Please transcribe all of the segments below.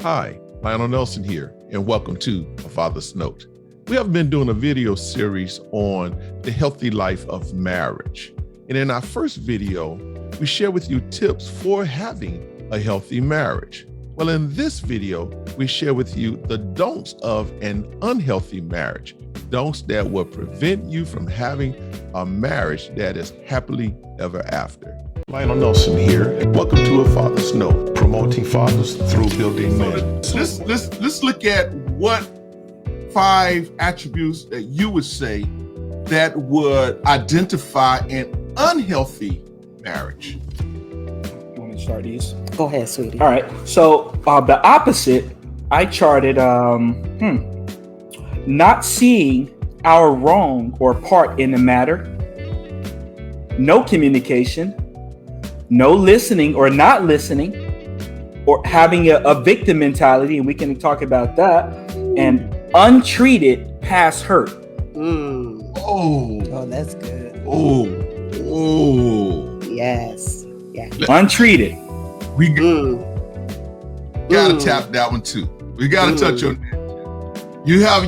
Hi, Lionel Nelson here, and welcome to A Father's Note. We have been doing a video series on the healthy life of marriage. And in our first video, we share with you tips for having a healthy marriage. Well, in this video, we share with you the don'ts of an unhealthy marriage, don'ts that will prevent you from having a marriage that is happily ever after. Lionel Nelson here, and welcome to A Father's Note, promoting fathers through building men. Let's look at what 5 attributes that you would say that would identify an unhealthy marriage. You want me to start these? Go ahead, sweetie. All right. So the opposite, I charted not seeing our wrong or part in the matter, no communication, no listening or not listening, or having a victim mentality, and we can talk about that, and untreated past hurt. Oh, that's good. Oh. Yes. Yeah. Untreated. We gotta tap that one too. We gotta touch on that. You have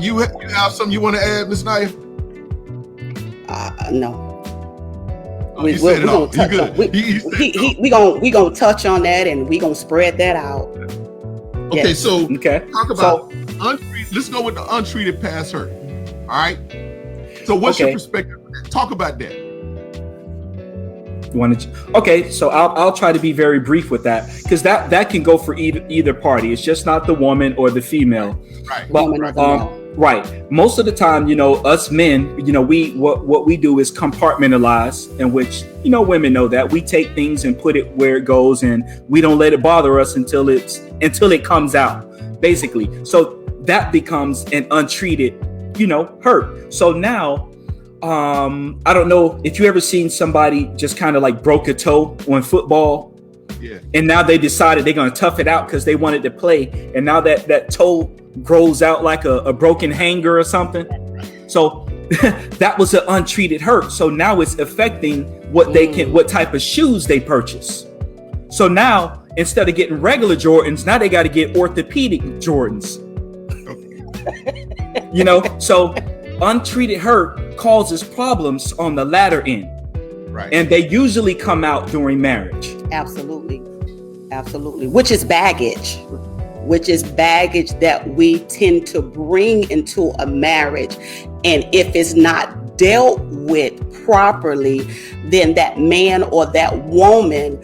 something you want to add, Miss Naya? No. We gonna touch on. We gonna touch on that, and we gonna spread that out. Okay, Yes. so Okay. talk about untreated. Let's go with the untreated past hurt. All right. So what's your perspective? Talk about that. Okay, so I'll try to be very brief with that, because that can go for either party. It's just not the woman or the female. Right. But, right. Most of the time, us men, what we do is compartmentalize, in which, women know that we take things and put it where it goes, and we don't let it bother us until it comes out, basically. So that becomes an untreated, hurt. So now, I don't know if you ever seen somebody just kind of like broke a toe on football. Yeah. And now they decided they're going to tough it out because they wanted to play. And now that toe grows out like a broken hanger or something. So that was an untreated hurt. So now it's affecting what type of shoes they purchase. So now instead of getting regular Jordans, now they got to get orthopedic Jordans. So untreated hurt causes problems on the latter end. Right. And they usually come out during marriage. Absolutely. Which is baggage that we tend to bring into a marriage. And if it's not dealt with properly, then that man or that woman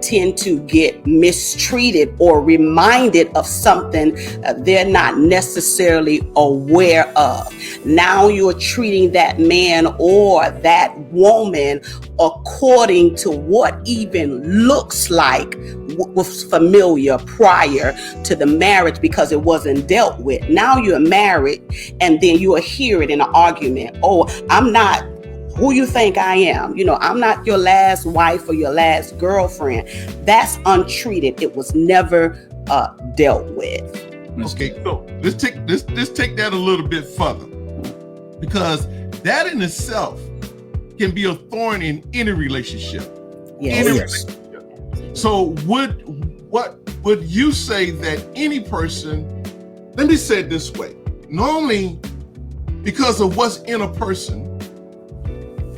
tend to get mistreated or reminded of something they're not necessarily aware of. Now you're treating that man or that woman according to what even looks like was familiar prior to the marriage, because it wasn't dealt with. Now you're married, and then you'll hear it in an argument. Oh, I'm not who you think I am. I'm not your last wife or your last girlfriend. That's untreated. It was never dealt with. Okay, so let's take that a little bit further, because that in itself can be a thorn in any relationship. Yes. So what would you say that any person, let me say it this way, normally because of what's in a person,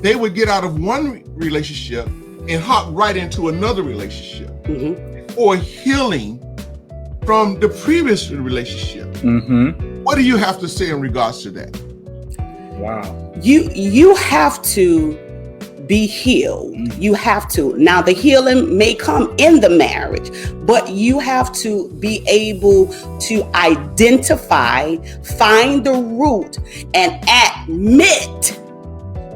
they would get out of one relationship and hop right into another relationship or healing from the previous relationship. What do you have to say in regards to that? Wow. You have to be healed. You have to. Now the healing may come in the marriage, but you have to be able to identify, find the root, and admit.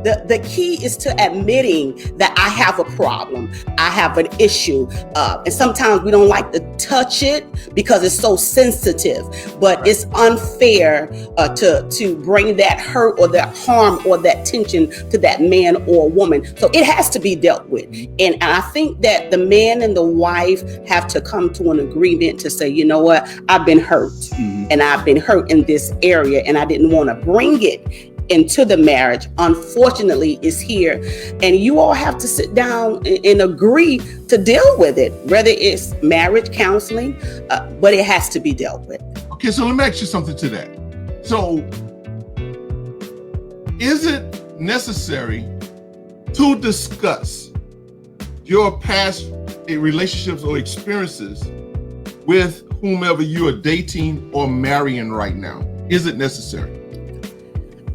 The key is to admitting that I have a problem, I have an issue, and sometimes we don't like to touch it because it's so sensitive, but it's unfair to bring that hurt or that harm or that tension to that man or woman. So it has to be dealt with. And I think that the man and the wife have to come to an agreement to say, you know what, I've been hurt, and I've been hurt in this area, and I didn't want to bring it into the marriage, unfortunately, is here. And you all have to sit down and agree to deal with it, whether it's marriage counseling, but it has to be dealt with. Okay, so let me ask you something to that. So, is it necessary to discuss your past relationships or experiences with whomever you are dating or marrying right now? Is it necessary?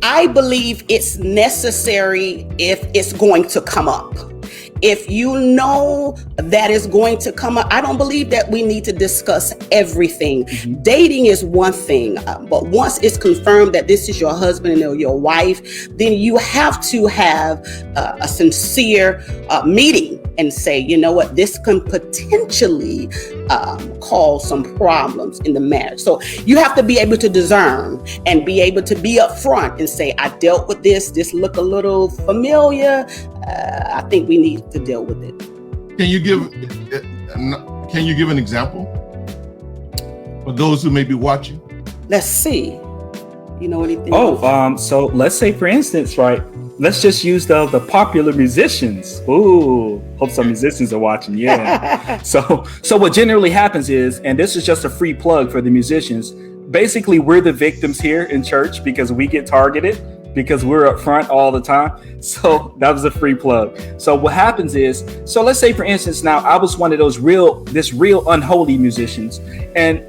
I believe it's necessary if it's going to come up. If you know that is going to come up, I don't believe that we need to discuss everything. Mm-hmm. Dating is one thing, but once it's confirmed that this is your husband or your wife, then you have to have a sincere meeting and say, you know what, this can potentially cause some problems in the marriage. So you have to be able to discern and be able to be upfront and say, I dealt with this. This look a little familiar. I think we need to deal with it. Can you give an example for those who may be watching? Let's see. You know anything? So let's say, for instance, right? Let's just use the popular musicians. Ooh, hope some musicians are watching. Yeah. So what generally happens is, and this is just a free plug for the musicians. Basically, we're the victims here in church because we get targeted, because we're up front all the time. So that was a free plug. So what happens is, so let's say, for instance, now I was one of those real unholy musicians, and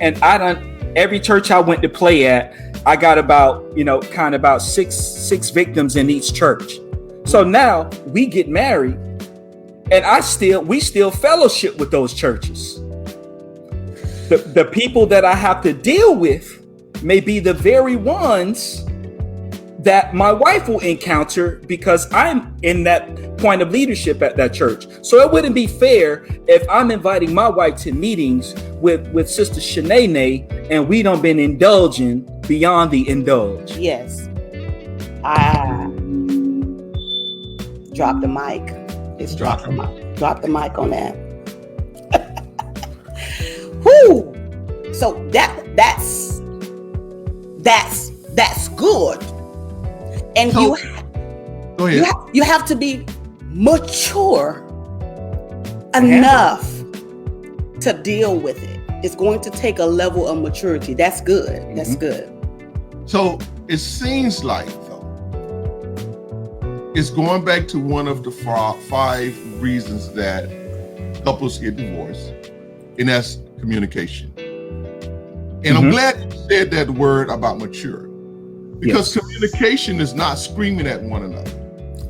every church I went to play at, I got about six victims in each church. So now we get married, and we still fellowship with those churches. The people that I have to deal with may be the very ones that my wife will encounter because I'm in that point of leadership at that church. So it wouldn't be fair if I'm inviting my wife to meetings with Sister Shanae and we don't been indulging beyond the indulge. Yes. Drop the mic. Just drop the mic. Drop the mic on that. Whoo! So that's good. And so, go ahead. You have to be mature enough to deal with it. It's going to take a level of maturity. That's good. Mm-hmm. That's good. So it seems like, though, it's going back to one of the 5 reasons that couples get divorced, and that's communication. And I'm glad you said that word about mature. Because communication is not screaming at one another.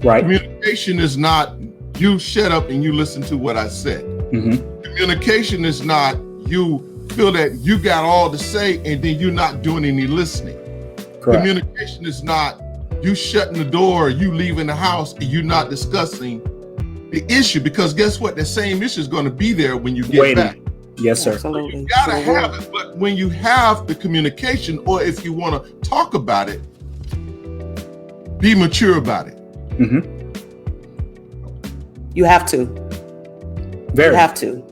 Right. Communication is not you shut up and you listen to what I said. Mm-hmm. Communication is not you feel that you got all to say and then you're not doing any listening. Correct. Communication is not you shutting the door, you leaving the house, and you're not discussing the issue. Because guess what? The same issue is going to be there when you get back. Yes, sir. Absolutely. You gotta have it, but when you have the communication, or if you want to talk about it, be mature about it. Mm-hmm. You have to. Very. You have to.